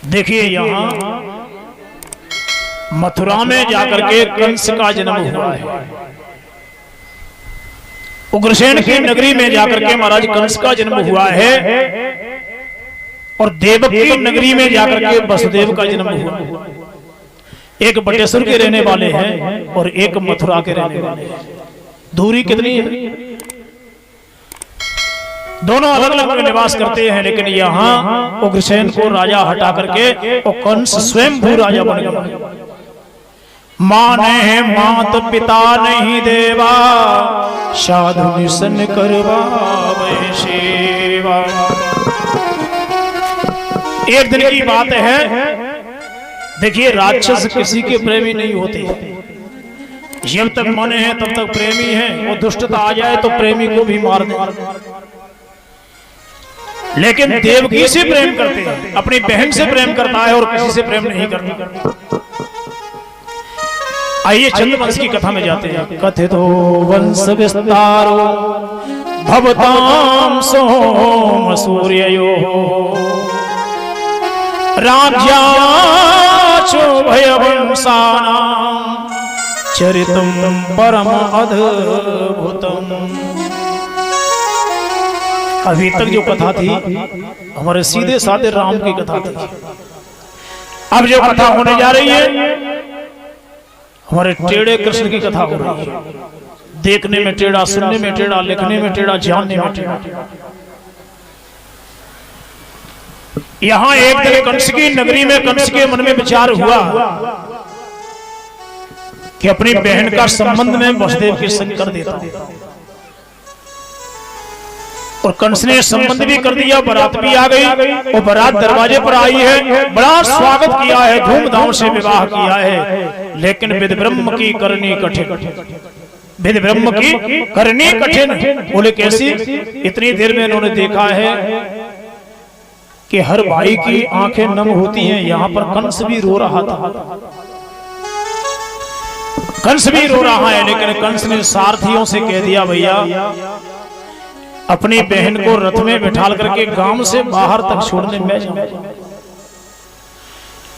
देखिए यहाँ मथुरा में जाकर के कंस का जन्म हुआ है। उग्रसेन की नगरी में जाकर के महाराज कंस का जन्म हुआ है और देवकी नगरी में जाकर के वसुदेव का जन्म हुआ है। एक बटेश्वर के रहने वाले हैं और एक मथुरा के रहने वाले हैं। दूरी कितनी है? दोनों अलग अलग निवास करते हैं, लेकिन यहाँ उग्रसेन को राजा हटा करके और कंस स्वयं भू राजा बन गया। माने मात पिता नहीं देवा, साधु निसन करवावे सेवा। एक दिन की बात है, देखिए राक्षस किसी के प्रेमी नहीं होते। जब तक मने हैं तब तक प्रेमी है, वो दुष्टता आ जाए तो प्रेमी को भी मार दे। लेकिन देवकी से प्रेम करते हैं, अपनी बहन से प्रेम करता है और किसी से प्रेम नहीं करता। आइए चंद्रवंश की कथा में जाते हैं। कथितो वंश विस्तारो भवतां सोम सूर्ययो, राज्याचो भयवंशानां चरितम परम अद्भुतम। अभी तक जो कथा थी हमारे सीधे साधे राम की कथा थी। अब जो कथा होने जा रही है हमारे टेढ़े कृष्ण की कथा हो रही है। देखने में टेढ़ा, सुनने में टेढ़ा, लिखने में टेढ़ा, जानने में टेढ़ा। यहाँ एक दिन कंस की नगरी में कंस के मन में विचार हुआ कि अपनी बहन का संबंध में वसुदेव के संग कर देता। और कंस ने संबंध भी कर दिया, बारात भी आ गई और बारात दरवाजे पर आई है। बड़ा स्वागत किया है, धूमधाम से विवाह किया है। लेकिन विधि ब्रह्म की करनी कठिन, विधि ब्रह्म की करनी कठिन। बोले कैसी? इतनी देर में इन्होंने देखा है कि हर भाई की आंखें नम होती हैं। यहाँ पर कंस भी रो रहा था, कंस भी रो रहा है। लेकिन कंस ने सारथियों से कह दिया, भैया अपनी बहन को रथ में बिठाल करके गांव से बाहर तक छोड़ने में जाऊं।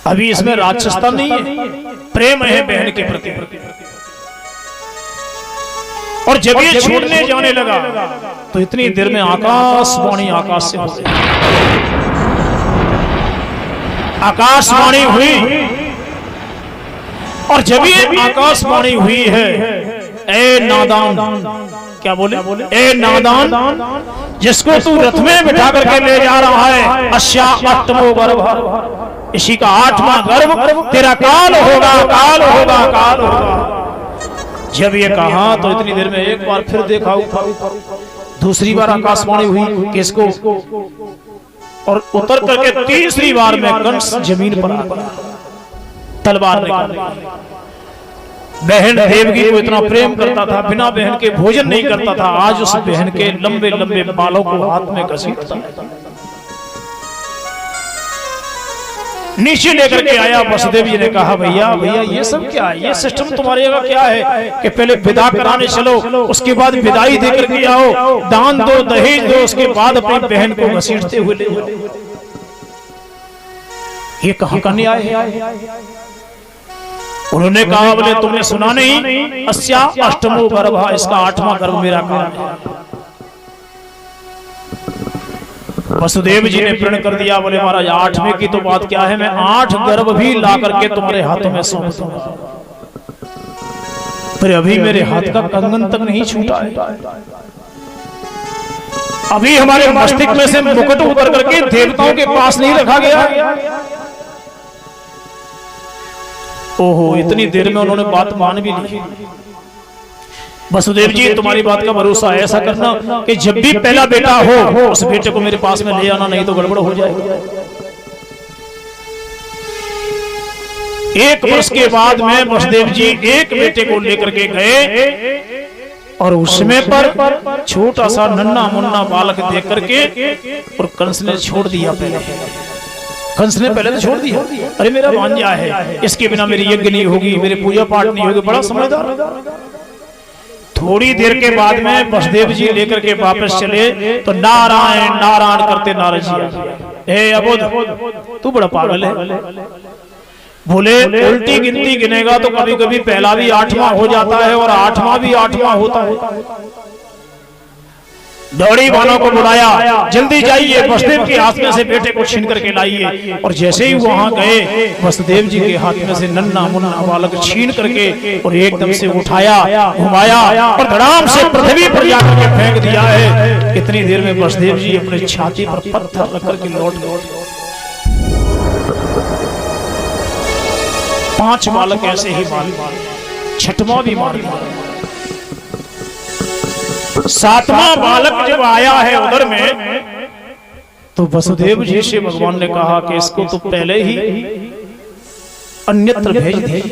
अभी इसमें राक्षसता नहीं है, प्रेम है बहन के प्रति। और जब ये छोड़ने जाने लगा तो इतनी देर में आकाशवाणी आकाश से हुई। आकाशवाणी हुई और जब ये आकाशवाणी हुई है, ए नादान, क्या बोले? ए नादान, जिसको तू रथ में बिठा करके ले जा रहा है, अस्या अष्टमो गर्भ, इसी का 8वां गर्भ तेरा काल होगा, काल होगा, काल होगा। जब ये कहा तो इतनी देर में एक बार फिर देखा, दूसरी बार आकाशवाणी हुई किसको, और उतर करके तीसरी बार में कंस जमीन पर आ गया, तलवार निकाल। बहन देवकी को इतना प्रेम करता था, बिना बहन के भोजन नहीं करता था। आज उस बहन के लंबे लंबे बालों को हाथ में घसीटता है। नीचे लेकर के आया। वसुदेव जी ने कहा, भैया भैया ये सब क्या है? ये सिस्टम तुम्हारे जगह क्या है कि पहले विदा कराने चलो, उसके बाद विदाई देकर के आओ, दान दो, दहेज दो, उसके बाद अपनी बहन को घसीटते हुए ले जाओ। ये कहां का न्याय है? उन्होंने कहा, बोले तुमने सुना नहीं, अस्या अष्टमो गर्भ, इसका 8वां गर्भ मेरा काल है। वसुदेव जी ने प्रण कर दिया। बोले महाराज 8वें की तो बात क्या है, मैं 8 गर्भ भी ला करके तुम्हारे हाथों में सौंप दूंगा। पर अभी मेरे हाथ का कंगन तक नहीं छूटा है। अभी हमारे मस्तिष्क में से मुकुट उतर करके देवताओं के पास नहीं रखा गया। ओहो, इतनी देर में उन्होंने बात मान भी ली। वसुदेव जी तुम्हारी बात का भरोसा, ऐसा करना कि जब भी पहला बेटा हो उस बेटे को मेरे पास में ले आना, नहीं तो गड़बड़ हो जाएगी। 1 वर्ष के बाद में वसुदेव जी एक बेटे को लेकर के गए और उसमें पर छोटा सा नन्ना मुन्ना बालक देख करके और कंस ने छोड़ दिया। कंस ने पहले तो छोड़ दिया, अरे मेरा भांजा है, इसके बिना मेरी यज्ञ नहीं होगी, मेरे पूजा पाठ नहीं होगी। बड़ा समझदार। थोड़ी देर के बाद में वसुदेव जी लेकर के वापस चले तो नारायण नारायण करते नारद जी आ गए। हे अबोध, तू बड़ा पागल है। बोले उल्टी गिनती गिनेगा तो कभी कभी पहला भी 8वां हो जाता है और 8वां भी 8वां होता है। दौड़ी वालों को बुलाया, जल्दी जाइए वसुदेव के हाथ में से बेटे को छीन करके लाइए। और जैसे ही वहां गए, वसुदेव जी के हाथ में से नन्ना मुन्ना बालक छीन करके और एकदम से उठाया, घुमाया और धड़ाम से पृथ्वी पर जाकर के फेंक दिया है। इतनी देर में वसुदेव जी अपने छाती पर पत्थर रख करके लौट गए। 5 बालक ऐसे ही मार, 6वां भी मार दिया। 7वां बालक जब आया है उधर में, तो वसुदेव जी से भगवान ने कहा कि इसको तो पहले ही अन्यत्र भेज दिया।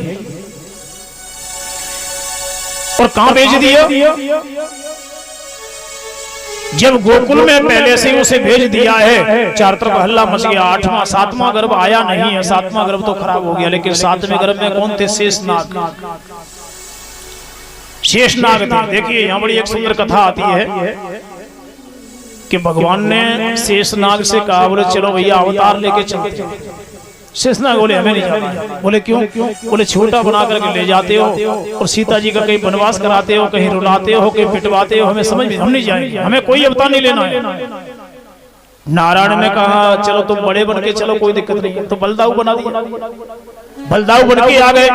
और कहां भेज दिया? जब गोकुल में पहले से उसे भेज दिया है, चार तरफ हल्ला मच गया। 7वां गर्भ आया नहीं है, 7वां गर्भ तो खराब हो गया। लेकिन 7वें गर्भ में कौन थे? शेषनाग। शेषनाग थे। देखिए यहां बड़ी एक सुंदर कथा आती है कि भगवान ने शेषनाग से कहा, बोले चलो भैया अवतार लेके चलते। शेषनाग बोले हमें नहीं जाना। बोले क्यों? बोले छोटा बना करके ले जाते हो और सीता जी का कहीं वनवास कराते हो, कहीं रुलाते हो, कहीं पिटवाते हो, हमें समझ में, हम नहीं जाएंगे, हमें कोई अवतार नहीं लेना है। नारायण ने कहा चलो तुम बड़े बन के चलो, कोई दिक्कत नहीं है। तो बलदाऊ बना दिया, बलदाऊ बन के आ गए।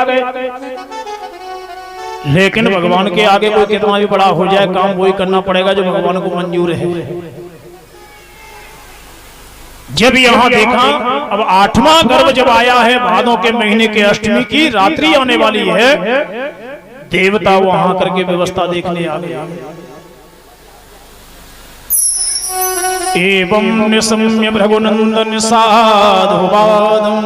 लेकिन भगवान के आगे कोई कितना भी बड़ा हो जाए, काम वही करना पड़ेगा जो भगवान को मंजूर है। जब यहां देखा, अब 8वां गर्भ जब आया है, भादों के महीने के अष्टमी की रात्रि आने वाली है, देवता वहां करके व्यवस्था देखने आ गया। एवं निसम्य भृगुनंदन साधुवादम।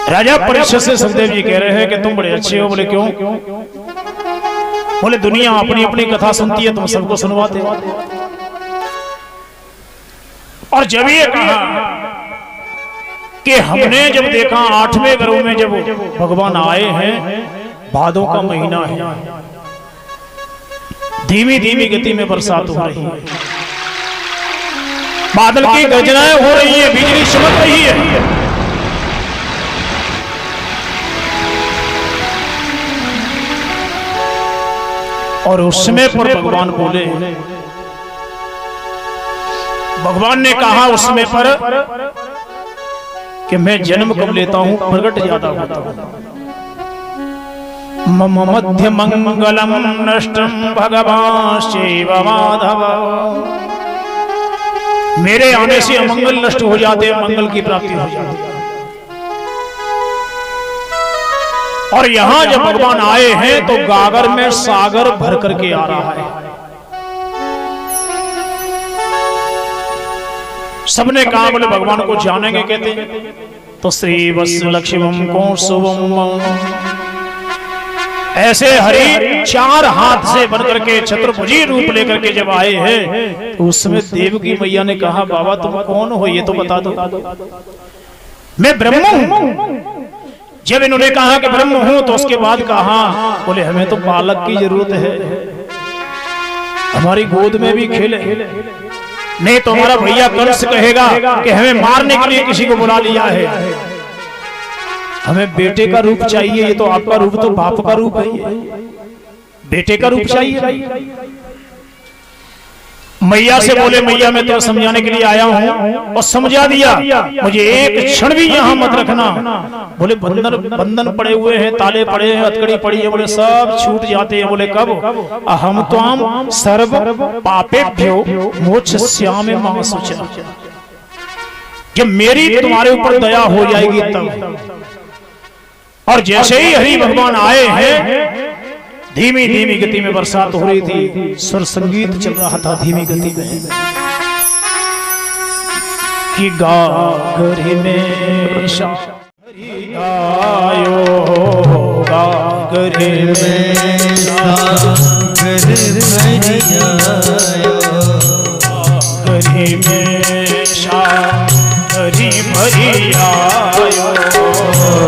राजा परीक्षित से सुखदेव जी कह रहे हैं कि तुम बड़े अच्छे हो। बोले क्यों? बोले दुनिया अपनी अपनी कथा सुनती है, तुम सबको सुनवाते हो। और जब ये कहा कि हमने जब देखा 8वें गर्भ में जब भगवान आए हैं, भादों का महीना है, धीमी धीमी गति में बरसात हो रही है, बादल की गर्जनाएं हो रही है, बिजली चमक रही है। और उस समय पर भगवान बोले, भगवान ने कहा उस समय पर कि मैं जन्म कब लेता हूं, प्रकट ज्यादा होता हूं। मम मध्य मंगलम नष्टम भगवान शिव माधव। मेरे आने से अमंगल नष्ट हो जाते हैं, मंगल की प्राप्ति हो जाती है। और यहां जब भगवान आए हैं तो गागर में सागर भर करके आ रहा है। सबने कहा बोले भगवान को जानेंगे कहते, तो श्री वत्स लक्ष्मम को शुभम, ऐसे हरि 4 हाथ से बन करके चतुर्भुजी रूप लेकर के जब आए हैं, तो उसमें देवकी मैया ने कहा बाबा तुम कौन हो ये तो बता दो। मैं ब्रह्म हूं। जब इन्होंने कहा कि ब्रह्म हूं, तो उसके बाद कहा बोले हमें तो बालक की जरूरत है, हमारी गोद में भी खेले, नहीं तो हमारा भैया कंस कहेगा कि हमें मारने के लिए किसी को बुला लिया है, हमें बेटे का रूप चाहिए। ये तो आपका रूप तो बाप का रूप है, बेटे का रूप चाहिए। मैया से बोले मैया मैं तो समझाने के लिए आया हूं और समझा दिया, मुझे एक क्षण भी यहां मत रखना। बोले बंधन पड़े हुए हैं, ताले पड़े हैं, हथकड़ी पड़ी है, बोले सब छूट जाते हैं। बोले कब? अहम त्वाम सर्व पापेभ्यो मोक्षयिष्यामि मा शुचः। जब मेरी तुम्हारे ऊपर दया हो जाएगी तब। और जैसे ही हरि भगवान आए हैं, धीमी धीमी गति में बरसात हो रही थी, स्वर संगीत चल रहा था धीमी गति में कि गागरी में आयो, गागरी में गागरी में शागरी भरी आयो,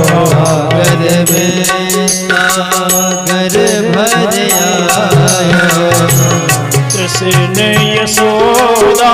गागर में सागर भर आयो, कृष्ण यशोदा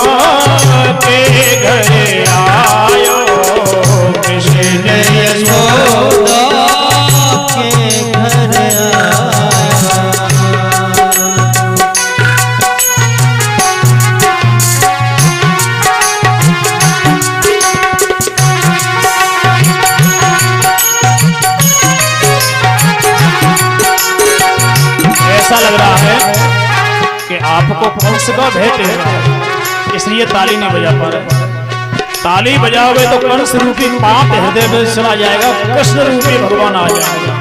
ऐसा लग रहा है कि आपको कंस का भय टेढ़ रहा है, इसलिए ताली नहीं बजा पा रहे। ताली बजाओगे तो कंस रूपी पाप हृदय में चला जाएगा, कृष्ण रूपी भगवान आ जाएगा।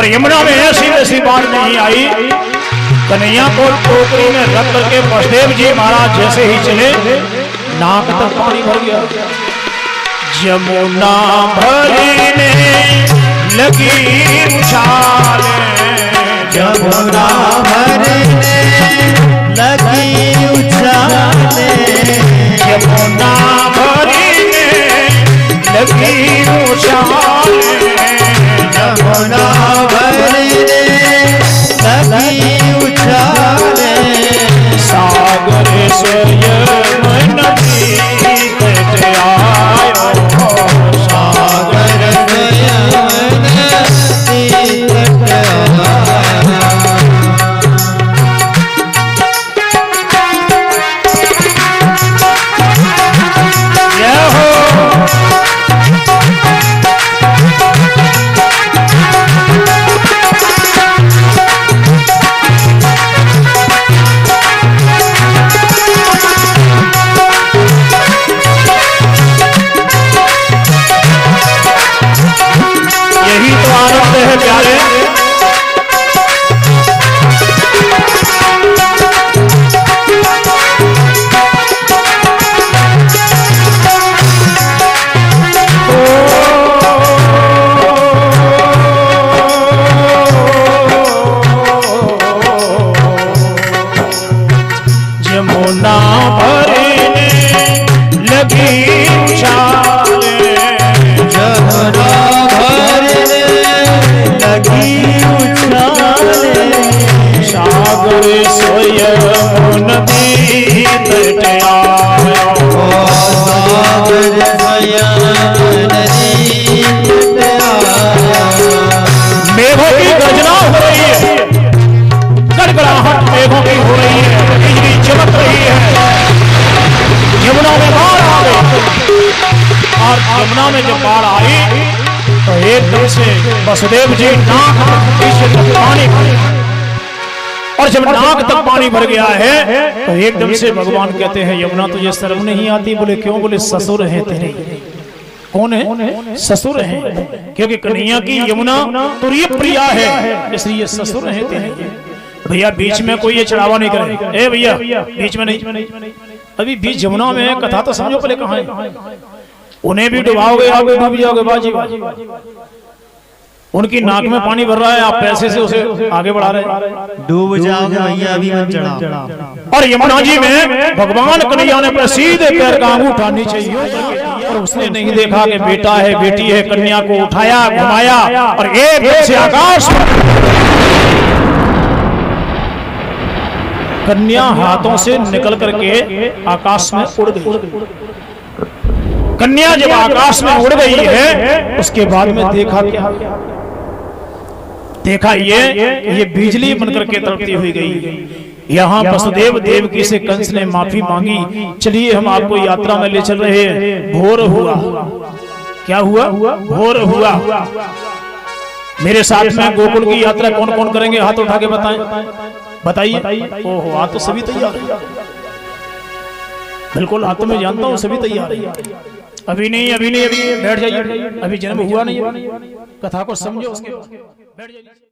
यमुना में ऐसी बात नहीं आई। कन्हैया को टोकरी में रख करके वसुदेव जी महाराज जैसे ही चले, नाक तक पानी भर गया। यमुना भरने लगी उछाले, यमुना भरने लगी उछाले, यमुना भरने लगी उछाले, यमुना भरने लगी उछाले, सागर स्वयं नदी तट आयो, सागर स्वयं नदी तट आयो। यही तो आनंद है प्यारे। यमुना भरने लगी उछाले, यमुना भरने लगी उछाले, सागर स्वयं नदी तट आयो, सागर स्वयं नदी तट आयो। मेघों की गर्जना हो रही है, गड़गड़ाहट मेघों की हो रही है, बिजली चमक रही है। यमुना में बाढ़ आ गई, और यमुना में जब बाढ़ आई तो एकदम से वसुदेव जी नाक पीछे तक पानी भर गया। और जब नाक तक पानी भर गया है तो एकदम से भगवान कहते हैं यमुना तुझे शर्म नहीं आती? बोले क्यों? बोले ससुर है तेरे। कौन है? ससुर है, क्योंकि कन्हैया की यमुना तुरीय प्रिया है, इसलिए ससुर है तेरे। भैया बीच में कोई ये चढ़ावा नहीं करे, ए भैया बीच में नहीं, अभी बीच यमुना में कथा तो समझो पहले कहाँ है। उन्हें भी डुबाओगे, आप डूब जाओगे बाजी। उनकी नाक में पानी भर रहा है, आप पैसे से उसे आगे बढ़ा रहे, डूब जाओगे भैया, अभी मत चढ़ाओ। और यमुना जी में भगवान कन्हैया ने सीधे पैर का अंगूठा नीचे और उसने नहीं देखा कि बेटा है बेटी है, कन्या को उठाया घुमाया और एक से आकाश कन्या हाथों से निकल करके आकाश में उड़ गई। कन्या जब आकाश में उड़ गई है उसके बाद में देखा क्या? देखा ये बिजली बनकर के तड़पती हुई गई। यहाँ वसुदेव देवकी से कंस ने माफी मांगी, चलिए हम आपको यात्रा में ले चल रहे हैं। भोर हुआ, क्या हुआ? भोर हुआ। मेरे साथ में गोकुल की यात्रा कौन कौन करेंगे? हाथ उठा के बताइए। ओहो, हाथ तो सभी तैयार है, बिल्कुल हाथ तो मैं जानता हूँ सभी तैयार है। अभी नहीं बैठ जाइए, अभी जन्म हुआ नहीं, कथा को समझो उसके बाद बैठ जाइए।